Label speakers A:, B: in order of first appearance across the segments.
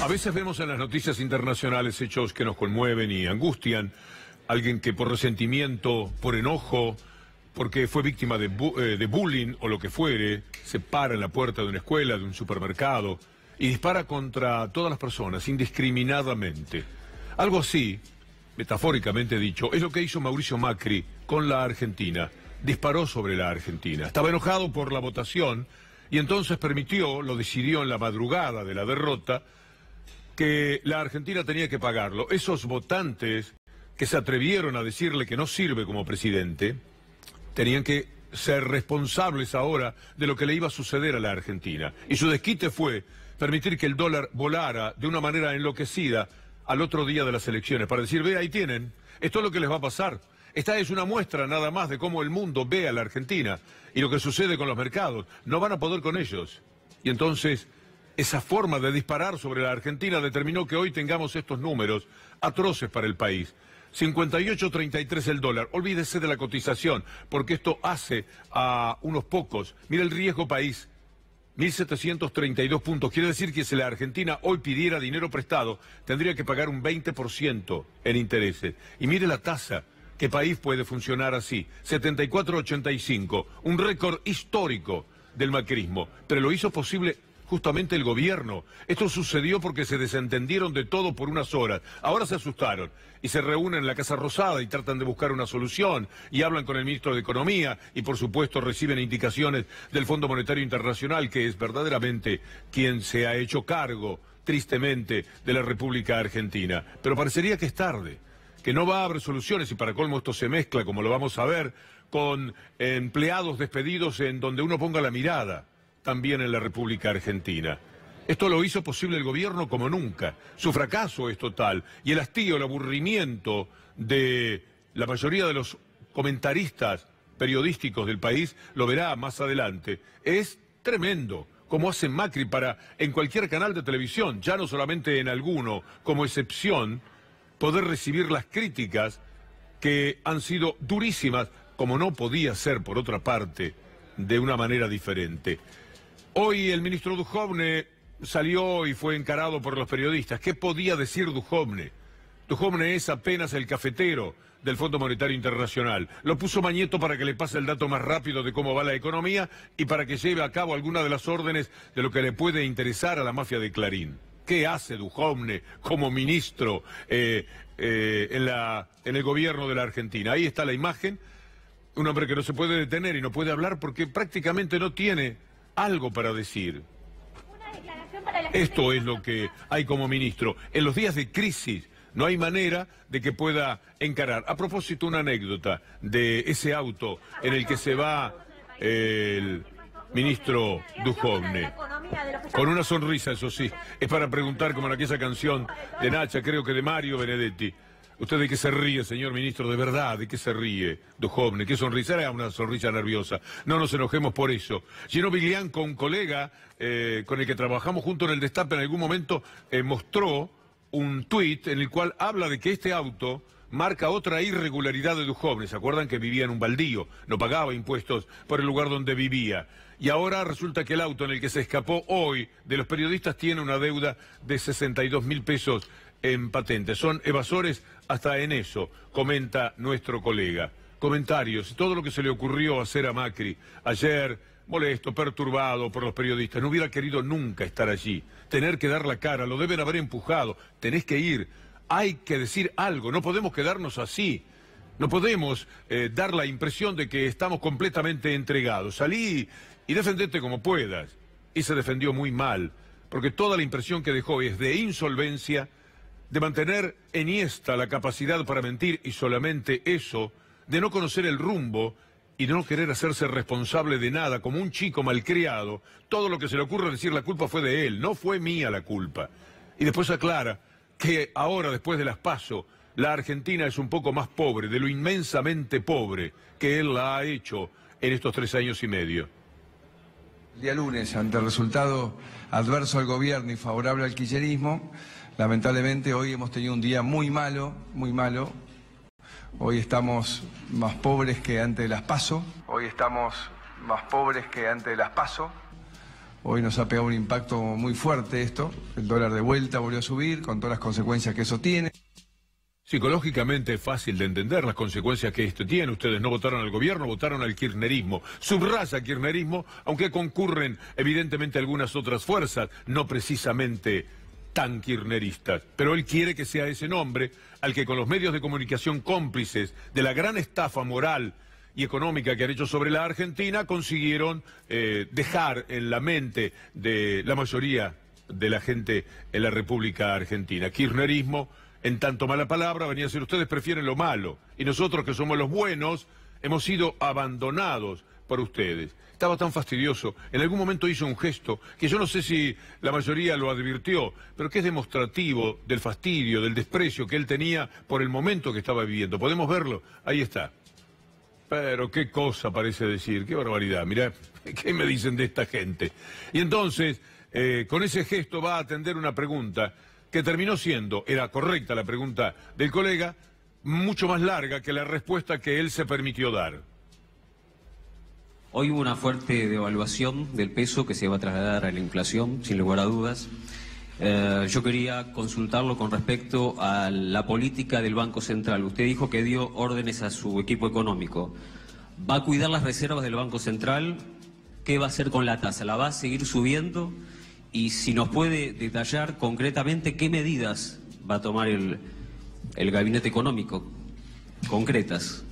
A: A veces vemos en las noticias internacionales hechos que nos conmueven y angustian. Alguien que por resentimiento, por enojo, porque fue víctima de bullying o lo que fuere, se para en la puerta de una escuela, de un supermercado y dispara contra todas las personas indiscriminadamente. Algo así, metafóricamente dicho, es lo que hizo Mauricio Macri con la Argentina. Disparó sobre la Argentina. Estaba enojado por la votación y entonces permitió, lo decidió en la madrugada de la derrota, que la Argentina tenía que pagarlo. Esos votantes que se atrevieron a decirle que no sirve como presidente, tenían que ser responsables ahora de lo que le iba a suceder a la Argentina. Y su desquite fue permitir que el dólar volara de una manera enloquecida al otro día de las elecciones, para decir, ve, ahí tienen, esto es lo que les va a pasar. Esta es una muestra nada más de cómo el mundo ve a la Argentina y lo que sucede con los mercados. No van a poder con ellos. Y entonces, esa forma de disparar sobre la Argentina determinó que hoy tengamos estos números atroces para el país. 58.33 el dólar. Olvídese de la cotización, porque esto hace a unos pocos. Mira el riesgo país. 1.732 puntos. Quiere decir que si la Argentina hoy pidiera dinero prestado, tendría que pagar un 20% en intereses. Y mire la tasa. ¿Qué país puede funcionar así? 74.85. Un récord histórico del macrismo. Pero lo hizo posible justamente el gobierno. Esto sucedió porque se desentendieron de todo por unas horas. Ahora se asustaron y se reúnen en la Casa Rosada y tratan de buscar una solución y hablan con el ministro de Economía y por supuesto reciben indicaciones del Fondo Monetario Internacional, que es verdaderamente quien se ha hecho cargo, tristemente, de la República Argentina. Pero parecería que es tarde, que no va a haber soluciones y para colmo esto se mezcla, como lo vamos a ver, con empleados despedidos en donde uno ponga la mirada. También en la República Argentina. Esto lo hizo posible el gobierno como nunca. Su fracaso es total y el hastío, el aburrimiento de la mayoría de los comentaristas periodísticos del país, lo verá más adelante. Es tremendo como hace Macri para, en cualquier canal de televisión, ya no solamente en alguno, como excepción, poder recibir las críticas que han sido durísimas, como no podía ser, por otra parte, de una manera diferente. Hoy el ministro Duhovne salió y fue encarado por los periodistas. ¿Qué podía decir Duhovne? Duhovne es apenas el cafetero del Fondo Monetario Internacional. Lo puso Mañeto para que le pase el dato más rápido de cómo va la economía y para que lleve a cabo alguna de las órdenes de lo que le puede interesar a la mafia de Clarín. ¿Qué hace Duhovne como ministro en el gobierno de la Argentina? Ahí está la imagen. Un hombre que no se puede detener y no puede hablar porque prácticamente no tiene algo para decir. Esto es lo que hay como ministro. En los días de crisis no hay manera de que pueda encarar. A propósito, una anécdota de ese auto en el que se va el ministro Duhovne. Con una sonrisa, eso sí. Es para preguntar, como en aquella canción de Nacha, creo que de Mario Benedetti. ¿Usted de qué se ríe, señor ministro? ¿De verdad? ¿De qué se ríe, Duhovne? ¿Qué sonrisa? Era una sonrisa nerviosa. No nos enojemos por eso. Gino Viglianco, un colega con el que trabajamos junto en el Destape, en algún momento mostró un tuit en el cual habla de que este auto marca otra irregularidad de Duhovne. ¿Se acuerdan que vivía en un baldío? No pagaba impuestos por el lugar donde vivía. Y ahora resulta que el auto en el que se escapó hoy de los periodistas tiene una deuda de 62.000 pesos en patentes. Son evasores hasta en eso, comenta nuestro colega. Comentarios, todo lo que se le ocurrió hacer a Macri ayer, molesto, perturbado por los periodistas, no hubiera querido nunca estar allí, tener que dar la cara, lo deben haber empujado, tenés que ir, hay que decir algo, no podemos quedarnos así, no podemos dar la impresión de que estamos completamente entregados. Salí y defendete como puedas. Y se defendió muy mal, porque toda la impresión que dejó es de insolvencia, de mantener enhiesta la capacidad para mentir y solamente eso, de no conocer el rumbo y de no querer hacerse responsable de nada, como un chico malcriado. Todo lo que se le ocurre decir la culpa fue de él, no fue mía la culpa. Y después aclara que ahora, después de las PASO, la Argentina es un poco más pobre, de lo inmensamente pobre que él la ha hecho en estos 3 años y medio.
B: El día lunes, ante el resultado adverso al gobierno y favorable al kirchnerismo, lamentablemente hoy hemos tenido un día muy malo, muy malo. Hoy estamos más pobres que antes de las PASO. Hoy nos ha pegado un impacto muy fuerte esto. El dólar de vuelta volvió a subir con todas las consecuencias que eso tiene.
A: Psicológicamente es fácil de entender las consecuencias que esto tiene. Ustedes no votaron al gobierno, votaron al kirchnerismo. Subraya kirchnerismo, aunque concurren evidentemente algunas otras fuerzas, no precisamente tan kirchneristas. Pero él quiere que sea ese nombre al que con los medios de comunicación cómplices de la gran estafa moral y económica que han hecho sobre la Argentina, consiguieron dejar en la mente de la mayoría de la gente en la República Argentina. Kirchnerismo, en tanto mala palabra, venía a ser ustedes prefieren lo malo, y nosotros que somos los buenos hemos sido abandonados por ustedes. Estaba tan fastidioso, en algún momento hizo un gesto que yo no sé si la mayoría lo advirtió, pero que es demostrativo del fastidio, del desprecio que él tenía por el momento que estaba viviendo. ¿Podemos verlo? Ahí está. Pero qué cosa parece decir, qué barbaridad, mirá, ¿qué me dicen de esta gente? Y entonces, con ese gesto va a atender una pregunta que terminó siendo, era correcta la pregunta del colega, mucho más larga que la respuesta que él se permitió dar.
C: Hoy hubo una fuerte devaluación del peso que se va a trasladar a la inflación, sin lugar a dudas. Yo quería consultarlo con respecto a la política del Banco Central. Usted dijo que dio órdenes a su equipo económico. ¿Va a cuidar las reservas del Banco Central? ¿Qué va a hacer con la tasa? ¿La va a seguir subiendo? Y si nos puede detallar concretamente qué medidas va a tomar el gabinete económico, concretas.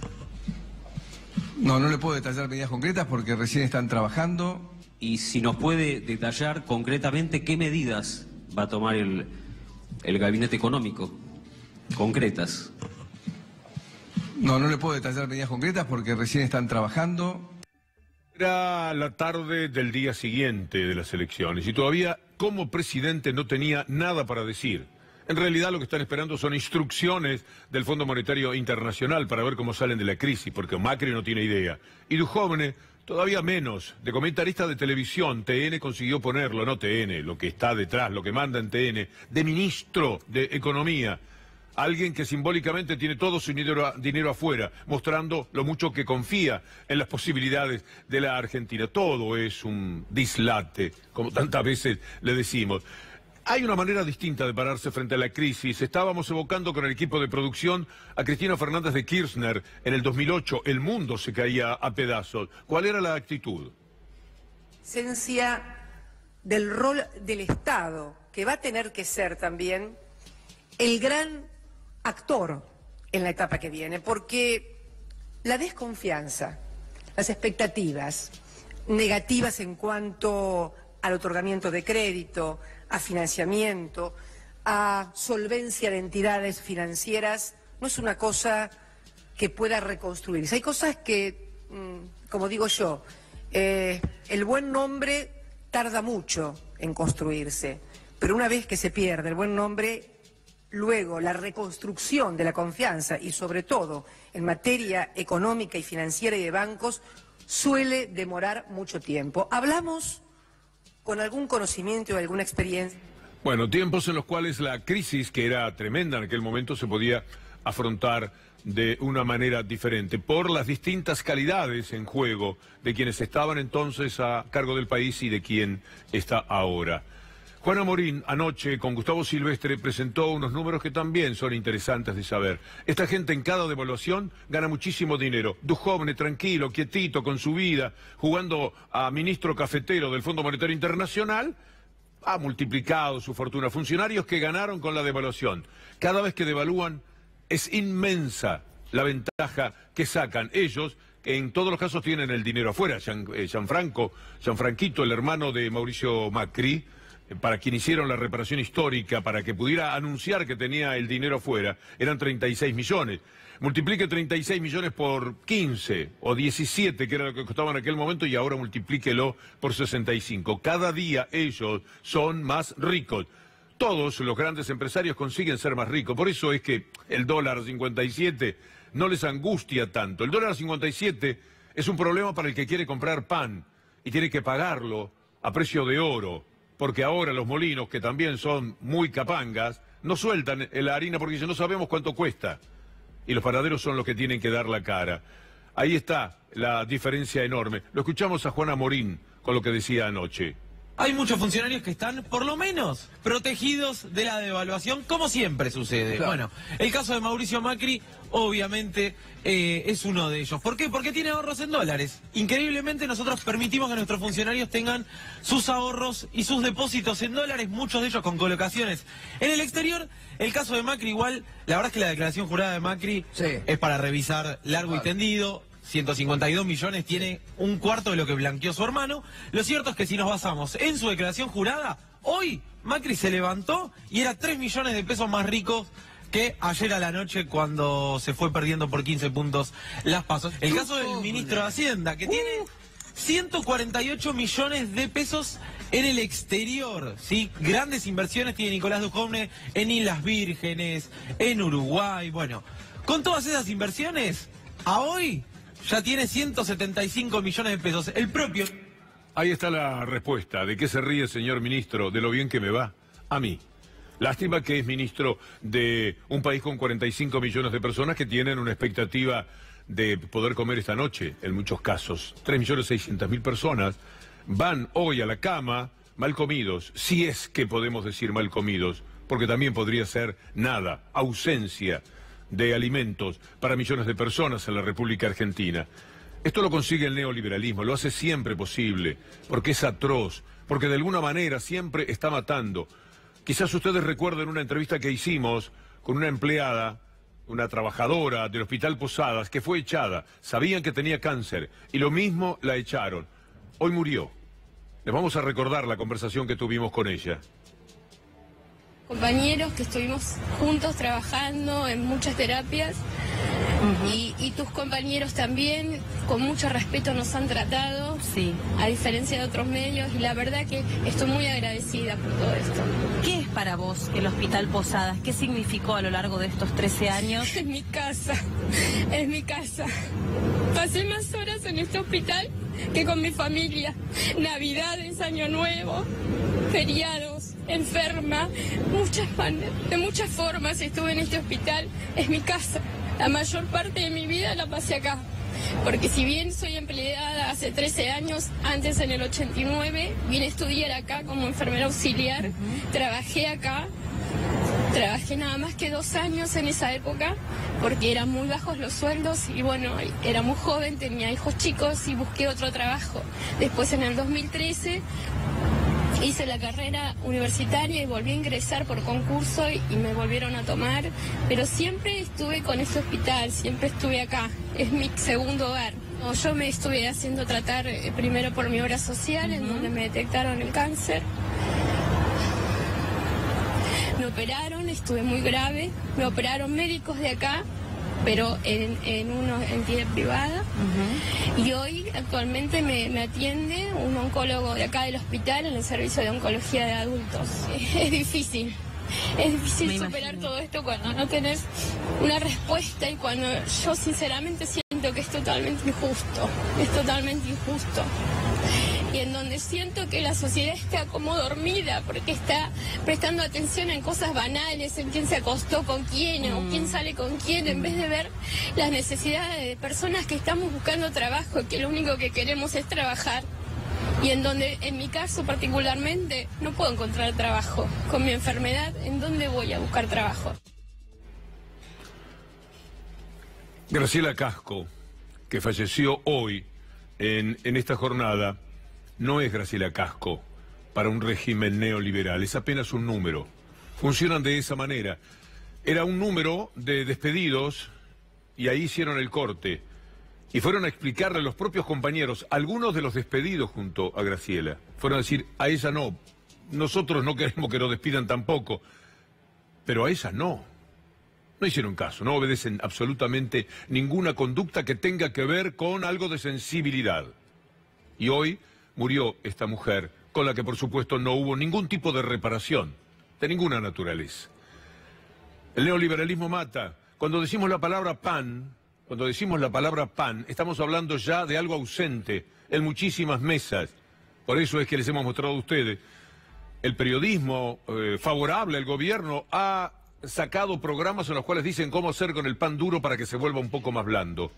B: No le puedo detallar medidas concretas porque recién están trabajando.
C: Y si nos puede detallar concretamente qué medidas va a tomar el gabinete económico, concretas.
B: No le puedo detallar medidas concretas porque recién están trabajando.
A: Era la tarde del día siguiente de las elecciones y todavía como presidente no tenía nada para decir. En realidad lo que están esperando son instrucciones del Fondo Monetario Internacional para ver cómo salen de la crisis, porque Macri no tiene idea. Y Duhovne todavía menos. De comentarista de televisión, TN consiguió ponerlo, no TN, lo que está detrás, lo que manda en TN, de ministro de Economía. Alguien que simbólicamente tiene todo su dinero afuera, mostrando lo mucho que confía en las posibilidades de la Argentina. Todo es un dislate, como tantas veces le decimos. Hay una manera distinta de pararse frente a la crisis. Estábamos evocando con el equipo de producción a Cristina Fernández de Kirchner en el 2008. El mundo se caía a pedazos. ¿Cuál era la actitud?
D: Esencia del rol del Estado, que va a tener que ser también el gran actor en la etapa que viene, porque la desconfianza, las expectativas negativas en cuanto al otorgamiento de crédito, a financiamiento, a solvencia de entidades financieras, no es una cosa que pueda reconstruirse. Hay cosas que, como digo yo, el buen nombre tarda mucho en construirse, pero una vez que se pierde el buen nombre, luego la reconstrucción de la confianza y sobre todo en materia económica y financiera y de bancos suele demorar mucho tiempo. Hablamos con algún conocimiento o alguna experiencia.
A: Bueno, tiempos en los cuales la crisis, que era tremenda en aquel momento, se podía afrontar de una manera diferente, por las distintas calidades en juego de quienes estaban entonces a cargo del país y de quien está ahora. Juana Morín anoche con Gustavo Silvestre presentó unos números que también son interesantes de saber. Esta gente en cada devaluación gana muchísimo dinero. Duhovne tranquilo, quietito, con su vida, jugando a ministro cafetero del Fondo Monetario Internacional, ha multiplicado su fortuna. Funcionarios que ganaron con la devaluación. Cada vez que devalúan es inmensa la ventaja que sacan ellos, que en todos los casos tienen el dinero afuera. Gianfranquito, el hermano de Mauricio Macri, para quien hicieron la reparación histórica, para que pudiera anunciar que tenía el dinero afuera, eran 36 millones. Multiplique 36 millones por 15 o 17, que era lo que costaba en aquel momento, y ahora multiplíquelo por 65. Cada día ellos son más ricos. Todos los grandes empresarios consiguen ser más ricos. Por eso es que el dólar 57 no les angustia tanto. El dólar 57 es un problema para el que quiere comprar pan y tiene que pagarlo a precio de oro. Porque ahora los molinos, que también son muy capangas, no sueltan la harina porque dicen no sabemos cuánto cuesta. Y los panaderos son los que tienen que dar la cara. Ahí está la diferencia enorme. Lo escuchamos a Juana Morín con lo que decía anoche.
E: hay muchos funcionarios que están, por lo menos, protegidos de la devaluación, como siempre sucede. Claro. Bueno, el caso de Mauricio Macri, obviamente, es uno de ellos. ¿Por qué? Porque tiene ahorros en dólares. Increíblemente, nosotros permitimos que nuestros funcionarios tengan sus ahorros y sus depósitos en dólares, muchos de ellos con colocaciones en el exterior. El caso de Macri, igual, la verdad es que la declaración jurada de Macri es para revisar largo y tendido. 152 millones, tiene un cuarto de lo que blanqueó su hermano. Lo cierto es que si nos basamos en su declaración jurada, hoy Macri se levantó y era 3 millones de pesos más rico que ayer a la noche cuando se fue perdiendo por 15 puntos las PASO. El caso del ministro de Hacienda, que tiene 148 millones de pesos en el exterior, ¿sí? Grandes inversiones tiene Nicolás Dujovne en Islas Vírgenes, en Uruguay. Bueno, con todas esas inversiones, a hoy ya tiene 175 millones de pesos. El propio...
A: Ahí está la respuesta. ¿De qué se ríe, señor ministro? De lo bien que me va. A mí. Lástima que es ministro de un país con 45 millones de personas que tienen una expectativa de poder comer esta noche, en muchos casos. 3.600.000 personas van hoy a la cama mal comidos, si es que podemos decir mal comidos, porque también podría ser nada, ausencia de alimentos para millones de personas en la República Argentina. Esto lo consigue el neoliberalismo, lo hace siempre posible, porque es atroz, porque de alguna manera siempre está matando. Quizás ustedes recuerden una entrevista que hicimos con una empleada, una trabajadora del Hospital Posadas, que fue echada. Sabían que tenía cáncer y lo mismo la echaron. Hoy murió. Les vamos a recordar la conversación que tuvimos con ella.
F: Compañeros que estuvimos juntos trabajando en muchas terapias y tus compañeros también con mucho respeto nos han tratado, a diferencia de otros medios, y la verdad que estoy muy agradecida por todo esto.
G: ¿Qué es para vos el Hospital Posadas? ¿Qué significó a lo largo de estos 13 años?
F: Es mi casa, es mi casa. Pasé más horas en este hospital que con mi familia. Navidades, Año Nuevo, feriados, enferma, de muchas formas estuve en este hospital. Es mi casa. La mayor parte de mi vida la pasé acá. Porque si bien soy empleada hace 13 años, antes en el 89, vine a estudiar acá como enfermera auxiliar, trabajé acá. Trabajé nada más que 2 años en esa época porque eran muy bajos los sueldos y bueno, era muy joven, tenía hijos chicos y busqué otro trabajo. Después en el 2013 hice la carrera universitaria y volví a ingresar por concurso y me volvieron a tomar, pero siempre estuve con este hospital, siempre estuve acá, es mi segundo hogar. Yo me estuve haciendo tratar primero por mi obra social, en donde me detectaron el cáncer. Me operaron, estuve muy grave, me operaron médicos de acá, pero en una entidad privada. Y hoy actualmente me atiende un oncólogo de acá del hospital en el servicio de oncología de adultos. Es difícil superar todo esto cuando no tenés una respuesta y cuando yo sinceramente siento que es totalmente injusto, y en donde siento que la sociedad está como dormida porque está prestando atención en cosas banales, en quién se acostó con quién o quién sale con quién, en vez de ver las necesidades de personas que estamos buscando trabajo, que lo único que queremos es trabajar. Y en donde, en mi caso particularmente, no puedo encontrar trabajo. Con mi enfermedad, ¿en dónde voy a buscar trabajo?
A: Graciela Casco, que falleció hoy en esta jornada, no es Graciela Casco para un régimen neoliberal, es apenas un número. Funcionan de esa manera. Era un número de despedidos y ahí hicieron el corte. Y fueron a explicarle a los propios compañeros, algunos de los despedidos junto a Graciela, fueron a decir, a ella no, nosotros no queremos que nos despidan tampoco, pero a ella no. No hicieron caso, no obedecen absolutamente ninguna conducta que tenga que ver con algo de sensibilidad. Y hoy murió esta mujer, con la que por supuesto no hubo ningún tipo de reparación, de ninguna naturaleza. El neoliberalismo mata. Cuando decimos la palabra pan, estamos hablando ya de algo ausente en muchísimas mesas. Por eso es que les hemos mostrado a ustedes. El periodismo favorable al gobierno ha sacado programas en los cuales dicen cómo hacer con el pan duro para que se vuelva un poco más blando.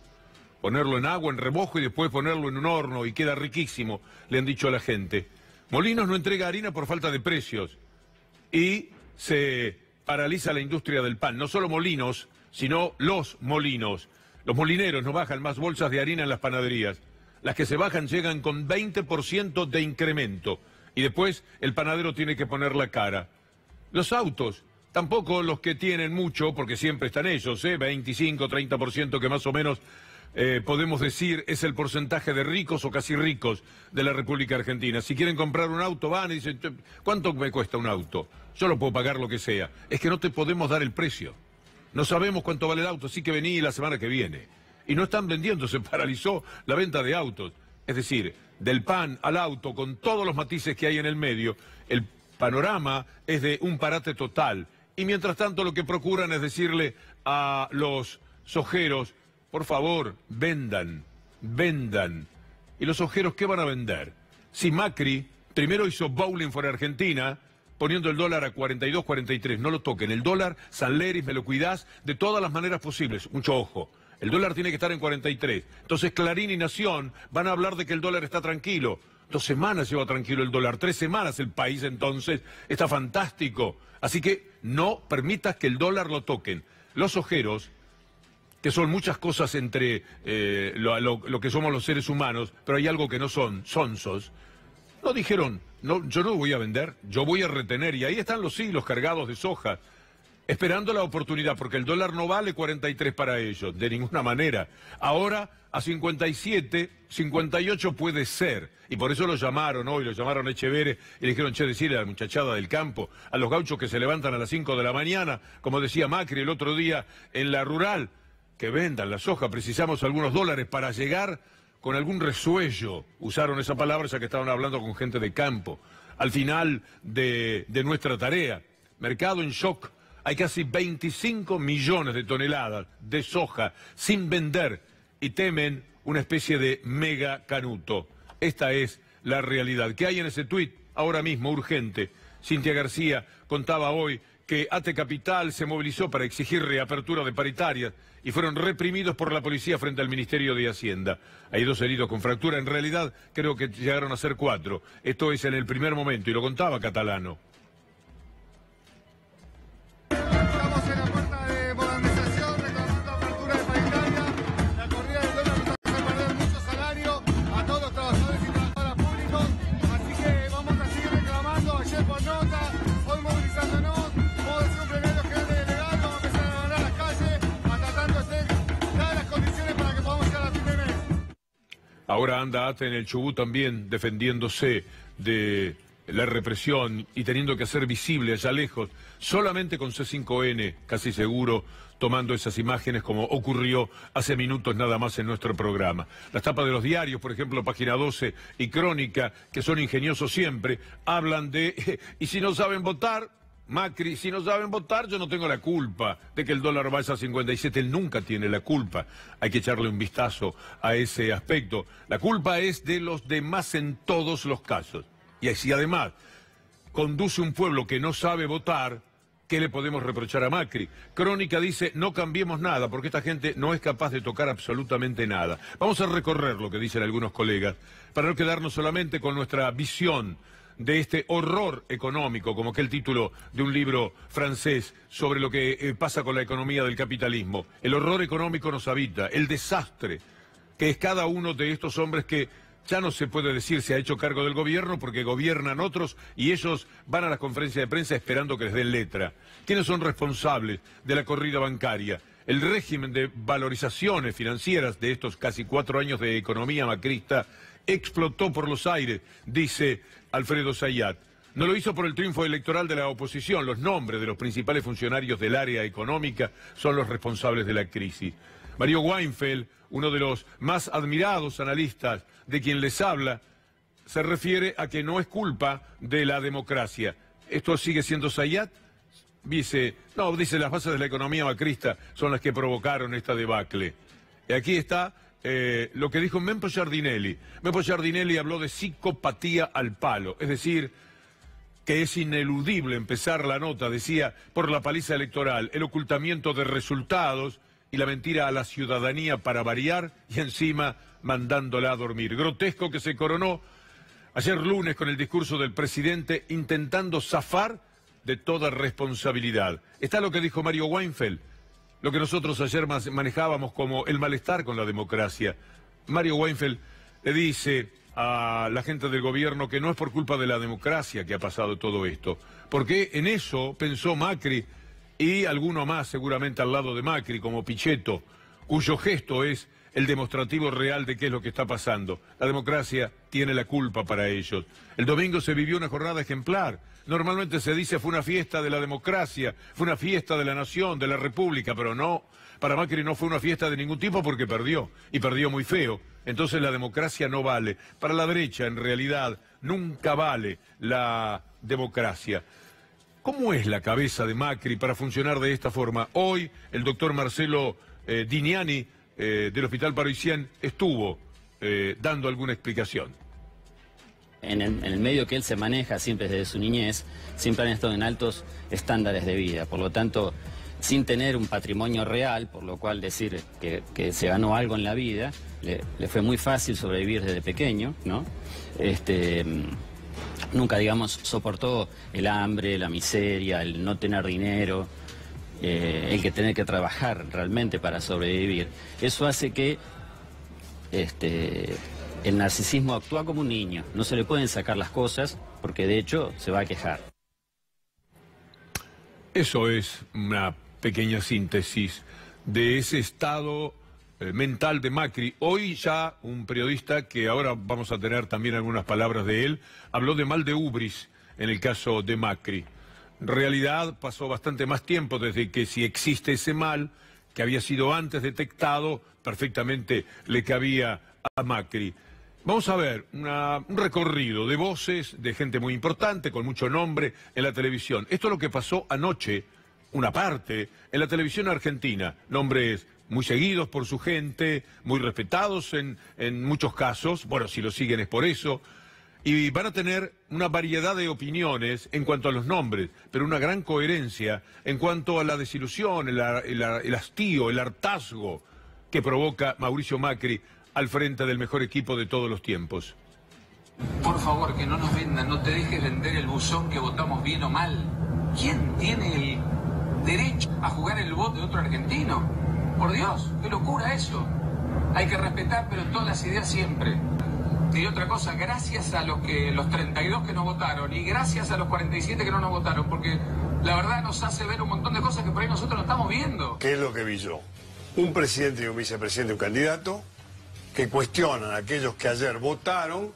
A: Ponerlo en agua, en remojo y después ponerlo en un horno y queda riquísimo, le han dicho a la gente. Molinos no entrega harina por falta de precios y se paraliza la industria del pan. No solo Molinos, sino los molinos. Los molineros no bajan más bolsas de harina en las panaderías. Las que se bajan llegan con 20% de incremento y después el panadero tiene que poner la cara. Los autos, tampoco los que tienen mucho, porque siempre están ellos, 25, 30% que más o menos podemos decir es el porcentaje de ricos o casi ricos de la República Argentina. Si quieren comprar un auto van y dicen, ¿cuánto me cuesta un auto? Yo lo puedo pagar lo que sea. Es que no te podemos dar el precio. No sabemos cuánto vale el auto, así que vení la semana que viene. Y no están vendiendo, se paralizó la venta de autos. Es decir, del pan al auto, con todos los matices que hay en el medio, el panorama es de un parate total. Y mientras tanto lo que procuran es decirle a los sojeros, por favor, vendan, vendan. ¿Y los sojeros qué van a vender? Si Macri primero hizo bowling fuera de Argentina, poniendo el dólar a 42, 43, no lo toquen. El dólar, Sanleris, me lo cuidás de todas las maneras posibles. Mucho ojo. El dólar tiene que estar en 43. Entonces Clarín y Nación van a hablar de que el dólar está tranquilo. 2 semanas lleva tranquilo el dólar, 3 semanas el país entonces está fantástico. Así que no permitas que el dólar lo toquen. Los ojeros, que son muchas cosas entre lo que somos los seres humanos, pero hay algo que no son, sonsos, no dijeron, no, yo no voy a vender, yo voy a retener. Y ahí están los hilos cargados de soja, esperando la oportunidad, porque el dólar no vale 43 para ellos, de ninguna manera. Ahora a 57, 58 puede ser, y por eso lo llamaron hoy, lo llamaron a Echeverre y le dijeron, che, decirle a la muchachada del campo, a los gauchos que se levantan a las 5 de la mañana, como decía Macri el otro día en la rural, que vendan la soja, precisamos algunos dólares para llegar con algún resuello, usaron esa palabra ya que estaban hablando con gente de campo, al final de nuestra tarea. Mercado en shock. Hay casi 25 millones de toneladas de soja sin vender y temen una especie de mega canuto. Esta es la realidad. ¿Qué hay en ese tuit? Ahora mismo, urgente. Cintia García contaba hoy que ATE Capital se movilizó para exigir reapertura de paritarias y fueron reprimidos por la policía frente al Ministerio de Hacienda. Hay 2 heridos con fractura. En realidad, creo que llegaron a ser 4. Esto es en el primer momento y lo contaba Catalano. Ahora anda ATE en el Chubut también defendiéndose de la represión y teniendo que hacer visible allá lejos, solamente con C5N, casi seguro, tomando esas imágenes como ocurrió hace minutos nada más en nuestro programa. Las tapas de los diarios, por ejemplo, Página 12 y Crónica, que son ingeniosos siempre, hablan de, y si no saben votar, Macri, si no saben votar, yo no tengo la culpa de que el dólar vaya a 57. Él nunca tiene la culpa. Hay que echarle un vistazo a ese aspecto. La culpa es de los demás en todos los casos. Y si además conduce un pueblo que no sabe votar, ¿qué le podemos reprochar a Macri? Crónica dice, no cambiemos nada, porque esta gente no es capaz de tocar absolutamente nada. Vamos a recorrer lo que dicen algunos colegas, para no quedarnos solamente con nuestra visión de este horror económico, como aquel título de un libro francés sobre lo que pasa con la economía del capitalismo. El horror económico nos habita, el desastre que es cada uno de estos hombres que ya no se puede decir se ha hecho cargo del gobierno porque gobiernan otros y ellos van a las conferencias de prensa esperando que les den letra. ¿Quiénes son responsables de la corrida bancaria? El régimen de valorizaciones financieras de estos casi 4 años de economía macrista explotó por los aires, dice Alfredo Zayat. No lo hizo por el triunfo electoral de la oposición. Los nombres de los principales funcionarios del área económica son los responsables de la crisis. Mario Weinfeld, uno de los más admirados analistas de quien les habla, se refiere a que no es culpa de la democracia. ¿Esto sigue siendo Zayat? Dice, no, dice las bases de la economía macrista son las que provocaron esta debacle. Y aquí está lo que dijo Mempo Giardinelli. Mempo Giardinelli habló de psicopatía al palo, es decir, que es ineludible empezar la nota, decía, por la paliza electoral, el ocultamiento de resultados y la mentira a la ciudadanía para variar y encima mandándola a dormir. Grotesco que se coronó Ayer lunes con el discurso del presidente intentando zafar de toda responsabilidad. Está lo que dijo Mario Weinfeld, lo que nosotros ayer manejábamos como el malestar con la democracia. Mario Weinfeld le dice a la gente del gobierno que no es por culpa de la democracia que ha pasado todo esto, porque en eso pensó Macri y alguno más seguramente al lado de Macri, como Pichetto, cuyo gesto es el demostrativo real de qué es lo que está pasando. La democracia tiene la culpa para ellos. El domingo se vivió una jornada ejemplar. Normalmente se dice fue una fiesta de la democracia, fue una fiesta de la nación, de la república, pero no, para Macri no fue una fiesta de ningún tipo porque perdió, y perdió muy feo. Entonces la democracia no vale. Para la derecha, en realidad, nunca vale la democracia. ¿Cómo es la cabeza de Macri para funcionar de esta forma? Hoy el doctor Marcelo Diniani del Hospital Parisien estuvo dando alguna explicación.
H: En el medio que él se maneja siempre desde su niñez, siempre han estado en altos estándares de vida. Por lo tanto, sin tener un patrimonio real, por lo cual decir que se ganó algo en la vida, le fue muy fácil sobrevivir desde pequeño, ¿no? Nunca, digamos, soportó el hambre, la miseria, el no tener dinero, el que tener que trabajar realmente para sobrevivir. Eso hace que el narcisismo actúa como un niño. No se le pueden sacar las cosas porque de hecho se va a quejar.
A: Eso es una pequeña síntesis de ese estado mental de Macri. Hoy ya un periodista, que ahora vamos a tener también algunas palabras de él, habló de mal de ubris en el caso de Macri. En realidad pasó bastante más tiempo desde que, si existe ese mal, que había sido antes detectado, perfectamente le cabía a Macri. Vamos a ver un recorrido de voces de gente muy importante, con mucho nombre en la televisión. Esto es lo que pasó anoche, una parte, en la televisión argentina. Nombres muy seguidos por su gente, muy respetados en muchos casos. Bueno, si lo siguen es por eso. Y van a tener una variedad de opiniones en cuanto a los nombres, pero una gran coherencia en cuanto a la desilusión, el hastío, el hartazgo que provoca Mauricio Macri al frente del mejor equipo de todos los tiempos.
I: Por favor, que no nos vendan, no te dejes vender el buzón que votamos bien o mal. ¿Quién tiene el derecho a jugar el voto de otro argentino? Por Dios, qué locura eso. Hay que respetar, pero todas las ideas siempre. Y otra cosa, gracias a los 32 que nos votaron y gracias a los 47 que no nos votaron, porque la verdad nos hace ver un montón de cosas que por ahí nosotros no estamos viendo.
J: ¿Qué es lo que vi yo? Un presidente y un vicepresidente, un candidato, que cuestionan a aquellos que ayer votaron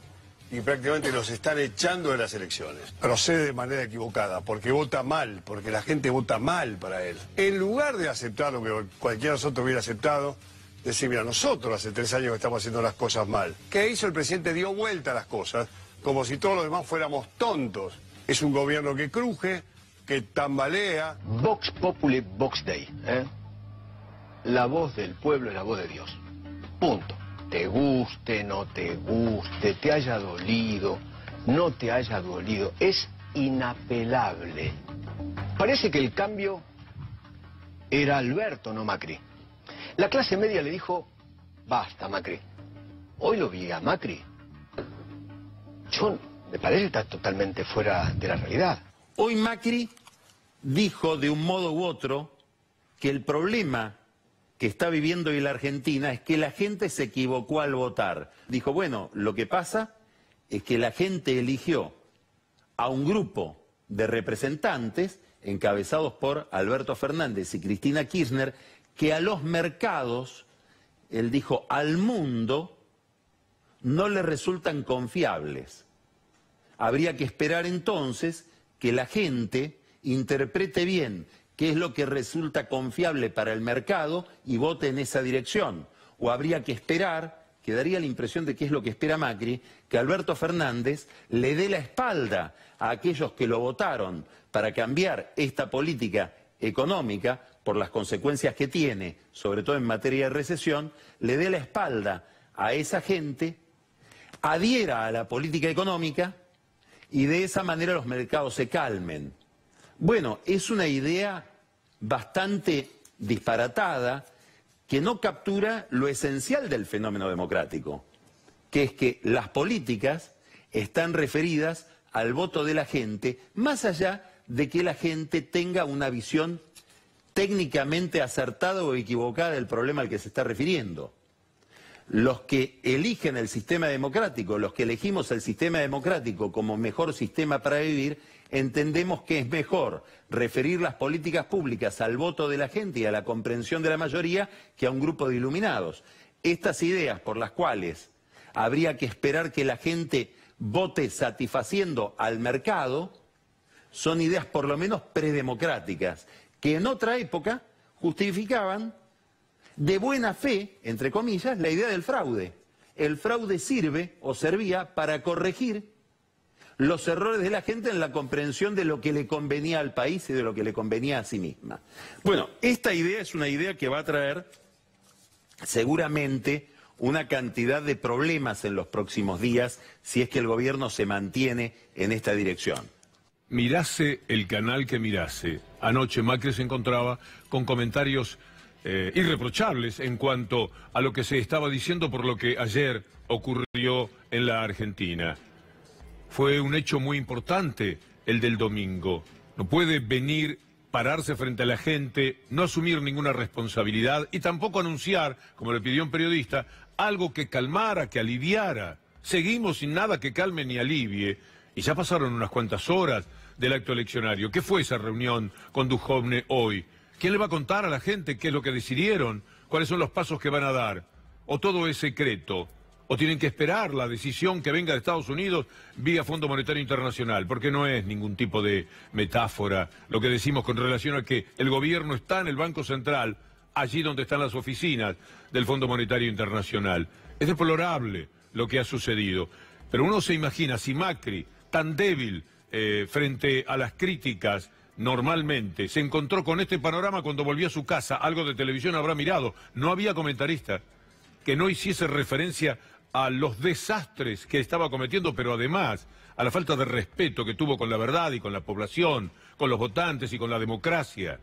J: y prácticamente los están echando de las elecciones. Procede de manera equivocada, porque vota mal, porque la gente vota mal para él. En lugar de aceptar lo que cualquiera de nosotros hubiera aceptado, decir, mira, nosotros hace 3 años que estamos haciendo las cosas mal. ¿Qué hizo el presidente? Dio vuelta a las cosas, como si todos los demás fuéramos tontos. Es un gobierno que cruje, que tambalea.
K: Vox Populi, Vox Dei. La voz del pueblo es la voz de Dios. Punto. Te guste, no te guste, te haya dolido, no te haya dolido. Es inapelable. Parece que el cambio era Alberto, no Macri. La clase media le dijo, basta Macri. Hoy lo vi a Macri. Me parece que está totalmente fuera de la realidad.
L: Hoy Macri dijo de un modo u otro que el problema que está viviendo hoy la Argentina es que la gente se equivocó al votar. Dijo, bueno, lo que pasa es que la gente eligió a un grupo de representantes encabezados por Alberto Fernández y Cristina Kirchner, que a los mercados, él dijo, al mundo, no le resultan confiables. Habría que esperar entonces que la gente interprete bien qué es lo que resulta confiable para el mercado y vote en esa dirección. O habría que esperar, que daría la impresión de que es lo que espera Macri, que Alberto Fernández le dé la espalda a aquellos que lo votaron para cambiar esta política económica por las consecuencias que tiene, sobre todo en materia de recesión, le dé la espalda a esa gente, adhiera a la política económica y de esa manera los mercados se calmen. Bueno, es una idea bastante disparatada que no captura lo esencial del fenómeno democrático, que es que las políticas están referidas al voto de la gente, más allá de que la gente tenga una visión técnicamente acertada o equivocada del problema al que se está refiriendo. Los que eligen el sistema democrático, los que elegimos el sistema democrático como mejor sistema para vivir, entendemos que es mejor referir las políticas públicas al voto de la gente y a la comprensión de la mayoría que a un grupo de iluminados. Estas ideas por las cuales habría que esperar que la gente vote satisfaciendo al mercado son ideas por lo menos predemocráticas, que en otra época justificaban de buena fe, entre comillas, la idea del fraude. El fraude sirve o servía para corregir los errores de la gente en la comprensión de lo que le convenía al país y de lo que le convenía a sí misma. Bueno, esta idea es una idea que va a traer seguramente una cantidad de problemas en los próximos días si es que el gobierno se mantiene en esta dirección.
A: Mirase el canal que mirase, anoche Macri se encontraba con comentarios irreprochables en cuanto a lo que se estaba diciendo por lo que ayer ocurrió en la Argentina. Fue un hecho muy importante el del domingo. No puede venir, pararse frente a la gente, no asumir ninguna responsabilidad y tampoco anunciar, como le pidió un periodista, algo que calmara, que aliviara. Seguimos sin nada que calme ni alivie y ya pasaron unas cuantas horas del acto eleccionario. ¿Qué fue esa reunión con Duhovne hoy? ¿Quién le va a contar a la gente qué es lo que decidieron? ¿Cuáles son los pasos que van a dar? ¿O todo es secreto? ¿O tienen que esperar la decisión que venga de Estados Unidos vía Fondo Monetario Internacional? Porque no es ningún tipo de metáfora lo que decimos con relación a que el gobierno está en el Banco Central, allí donde están las oficinas del Fondo Monetario Internacional. Es deplorable lo que ha sucedido. Pero uno se imagina si Macri, tan débil frente a las críticas, normalmente se encontró con este panorama cuando volvió a su casa, algo de televisión habrá mirado. No había comentarista que no hiciese referencia a los desastres que estaba cometiendo, pero además a la falta de respeto que tuvo con la verdad y con la población, con los votantes y con la democracia.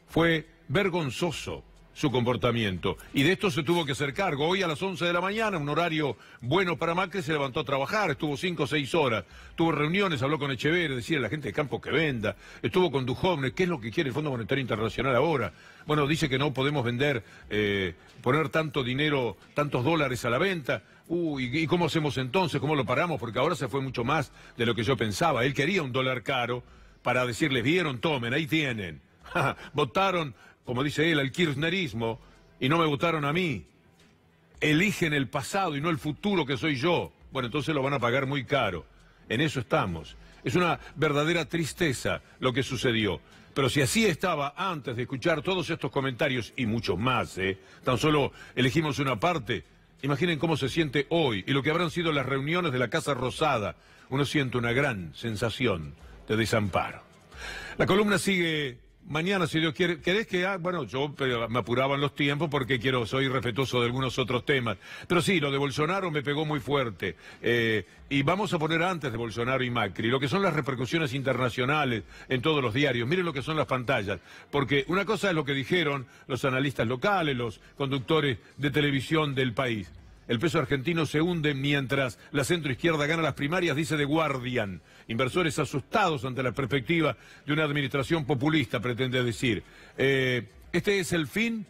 A: Fue vergonzoso su comportamiento y de esto se tuvo que hacer cargo. Hoy a las 11 de la mañana, un horario bueno para Macri, se levantó a trabajar, estuvo 5 o 6 horas, tuvo reuniones, habló con Echeverri, decirle a la gente de campo que venda, estuvo con Duhovne, ¿qué es lo que quiere el Fondo Monetario Internacional ahora? Bueno, dice que no podemos vender, poner tanto dinero, tantos dólares a la venta. ¿Y cómo hacemos entonces? ¿Cómo lo paramos? Porque ahora se fue mucho más de lo que yo pensaba. Él quería un dólar caro para decirles, vieron, tomen, ahí tienen. Votaron, como dice él, al kirchnerismo y no me votaron a mí. Eligen el pasado y no el futuro que soy yo. Bueno, entonces lo van a pagar muy caro. En eso estamos. Es una verdadera tristeza lo que sucedió. Pero si así estaba antes de escuchar todos estos comentarios y muchos más, tan solo elegimos una parte, imaginen cómo se siente hoy y lo que habrán sido las reuniones de la Casa Rosada. Uno siente una gran sensación de desamparo. La columna sigue mañana, si Dios quiere. ¿Querés que bueno, yo me apuraba en los tiempos porque soy respetuoso de algunos otros temas. Pero sí, lo de Bolsonaro me pegó muy fuerte. Y vamos a poner antes de Bolsonaro y Macri lo que son las repercusiones internacionales en todos los diarios. Miren lo que son las pantallas. Porque una cosa es lo que dijeron los analistas locales, los conductores de televisión del país. El peso argentino se hunde mientras la centroizquierda gana las primarias, dice The Guardian. Inversores asustados ante la perspectiva de una administración populista, pretende decir. ¿Este es el fin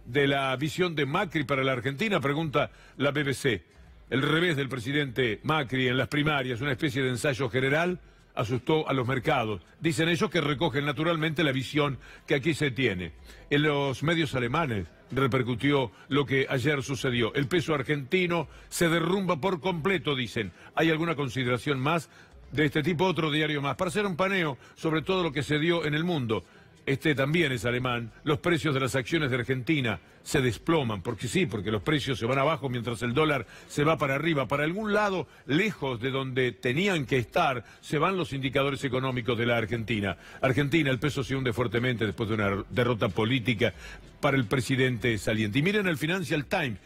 A: de la visión de Macri para la Argentina? Pregunta la BBC. El revés del presidente Macri en las primarias, una especie de ensayo general, asustó a los mercados. Dicen ellos que recogen naturalmente la visión que aquí se tiene. En los medios alemanes repercutió lo que ayer sucedió. El peso argentino se derrumba por completo, dicen. ¿Hay alguna consideración más de este tipo? Otro diario más. Para hacer un paneo sobre todo lo que se dio en el mundo. Este también es alemán. Los precios de las acciones de Argentina se desploman, porque sí, porque los precios se van abajo mientras el dólar se va para arriba. Para algún lado, lejos de donde tenían que estar, se van los indicadores económicos de la Argentina. Argentina, el peso se hunde fuertemente después de una derrota política para el presidente saliente. Y miren el Financial Times.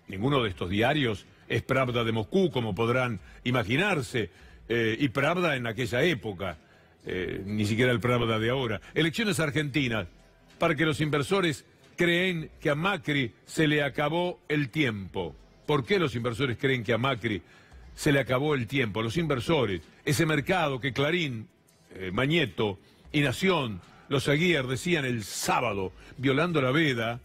A: Ninguno de estos diarios es Pravda de Moscú, como podrán imaginarse, y Pravda en aquella época. Ni siquiera el Pravda de ahora. Elecciones argentinas, para que los inversores creen que a Macri se le acabó el tiempo. ¿Por qué los inversores creen que a Macri se le acabó el tiempo a los inversores. Ese mercado que Clarín, Mañeto y Nación, los Aguirre decían el sábado, violando la veda,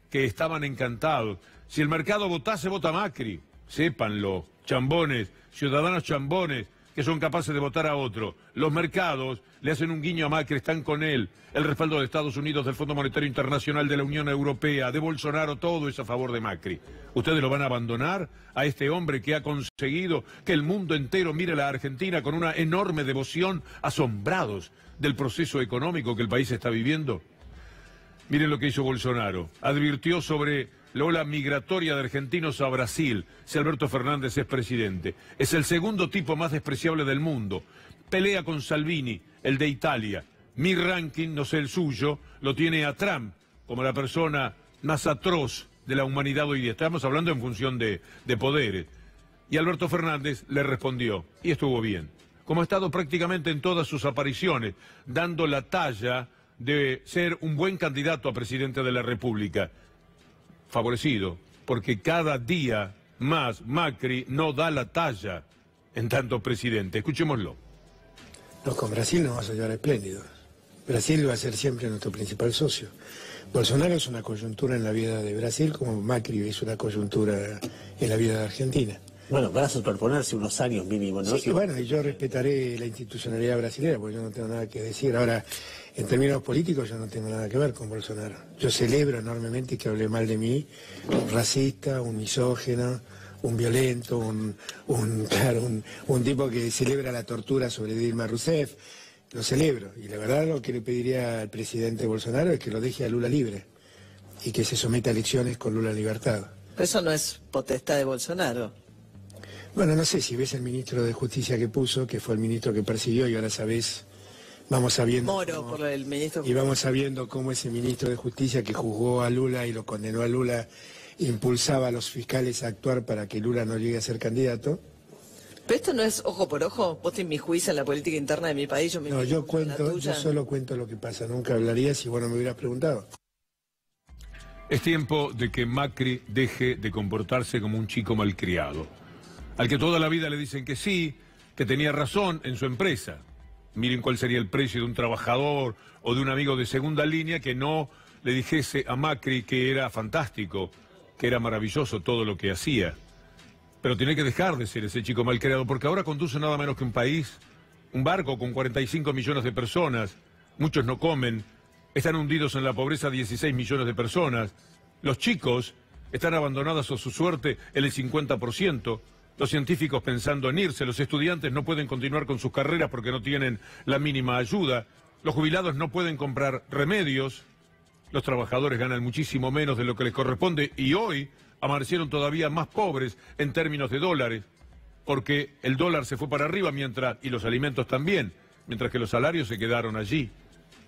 A: que estaban encantados. Si el mercado votase, vota Macri. Sépanlo, chambones, ciudadanos chambones, que son capaces de votar a otro. Los mercados le hacen un guiño a Macri, están con él. El respaldo de Estados Unidos, del Fondo Monetario Internacional, de la Unión Europea, de Bolsonaro, todo es a favor de Macri. ¿Ustedes lo van a abandonar a este hombre que ha conseguido que el mundo entero mire a la Argentina con una enorme devoción, asombrados del proceso económico que el país está viviendo? Miren lo que hizo Bolsonaro. Advirtió sobre la ola migratoria de argentinos a Brasil si Alberto Fernández es presidente. Es el segundo tipo más despreciable del mundo. Pelea con Salvini, el de Italia. Mi ranking, no sé el suyo, lo tiene a Trump como la persona más atroz de la humanidad hoy día. Estamos hablando en función de poderes. Y Alberto Fernández le respondió, y estuvo bien, como ha estado prácticamente en todas sus apariciones, dando la talla de ser un buen candidato a presidente de la República. Favorecido, porque cada día más Macri no da la talla en tanto presidente. Escuchémoslo.
M: No, con Brasil nos vamos a llevar espléndidos. Brasil va a ser siempre nuestro principal socio. Bolsonaro es una coyuntura en la vida de Brasil, como Macri es una coyuntura en la vida de Argentina.
N: Bueno, van a superponerse unos años mínimo, ¿no?
M: Sí, bueno, y yo respetaré la institucionalidad brasileña, porque yo no tengo nada que decir. Ahora, en términos políticos, yo no tengo nada que ver con Bolsonaro. Yo celebro enormemente que hable mal de mí, un racista, un misógino, un violento, un tipo que celebra la tortura sobre Dilma Rousseff. Lo celebro. Y la verdad, lo que le pediría al presidente Bolsonaro es que lo deje a Lula libre y que se someta a elecciones con Lula en libertad.
O: Pero eso no es potestad de Bolsonaro.
M: Bueno, no sé si ves el ministro de Justicia que puso, que fue el ministro que persiguió, y ahora sabés, vamos sabiendo...
O: Moro, por el ministro...
M: Y vamos sabiendo cómo ese ministro de Justicia que juzgó a Lula y lo condenó a Lula, impulsaba a los fiscales a actuar para que Lula no llegue a ser candidato.
O: Pero esto no es ojo por ojo. Vos te inmiscuís en la política interna de mi país, yo me
M: No, yo solo cuento lo que pasa. Nunca hablaría si vos no me hubieras preguntado.
A: Es tiempo de que Macri deje de comportarse como un chico malcriado, al que toda la vida le dicen que sí, que tenía razón en su empresa. Miren cuál sería el precio de un trabajador o de un amigo de segunda línea que no le dijese a Macri que era fantástico, que era maravilloso todo lo que hacía. Pero tiene que dejar de ser ese chico malcriado, porque ahora conduce nada menos que un país, un barco con 45 millones de personas. Muchos no comen, están hundidos en la pobreza 16 millones de personas. Los chicos están abandonados a su suerte el 50%. Los científicos pensando en irse, los estudiantes no pueden continuar con sus carreras porque no tienen la mínima ayuda. Los jubilados no pueden comprar remedios. Los trabajadores ganan muchísimo menos de lo que les corresponde y hoy amanecieron todavía más pobres en términos de dólares, porque el dólar se fue para arriba y los alimentos también, mientras que los salarios se quedaron allí.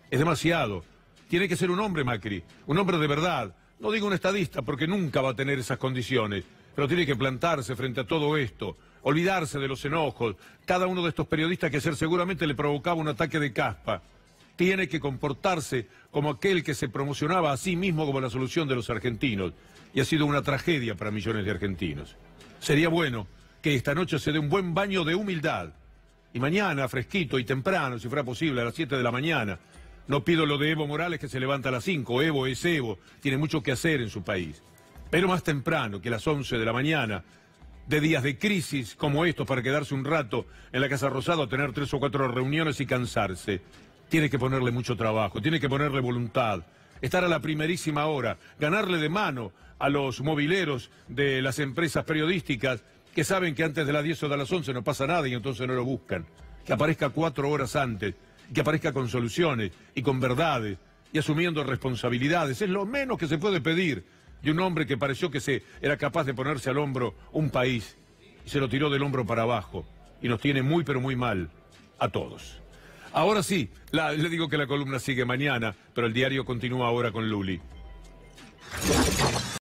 A: Es demasiado. Tiene que ser un hombre, Macri, un hombre de verdad. No digo un estadista, porque nunca va a tener esas condiciones, pero tiene que plantarse frente a todo esto, olvidarse de los enojos. Cada uno de estos periodistas que ayer seguramente le provocaba un ataque de caspa. Tiene que comportarse como aquel que se promocionaba a sí mismo como la solución de los argentinos. Y ha sido una tragedia para millones de argentinos. Sería bueno que esta noche se dé un buen baño de humildad. Y mañana, fresquito y temprano, si fuera posible, a las 7 de la mañana. No pido lo de Evo Morales, que se levanta a las 5. Evo es Evo, tiene mucho que hacer en su país. Pero más temprano, que a las 11 de la mañana, de días de crisis como estos, para quedarse un rato en la Casa Rosada, tener 3 o 4 reuniones y cansarse. Tiene que ponerle mucho trabajo, tiene que ponerle voluntad, estar a la primerísima hora, ganarle de mano a los mobileros de las empresas periodísticas que saben que antes de las 10 o de las 11 no pasa nada y entonces no lo buscan. Que aparezca 4 horas antes, que aparezca con soluciones y con verdades y asumiendo responsabilidades. Es lo menos que se puede pedir de un hombre que pareció que era capaz de ponerse al hombro un país y se lo tiró del hombro para abajo y nos tiene muy pero muy mal a todos. Ahora sí, le digo que la columna sigue mañana, pero el diario continúa ahora con Luli.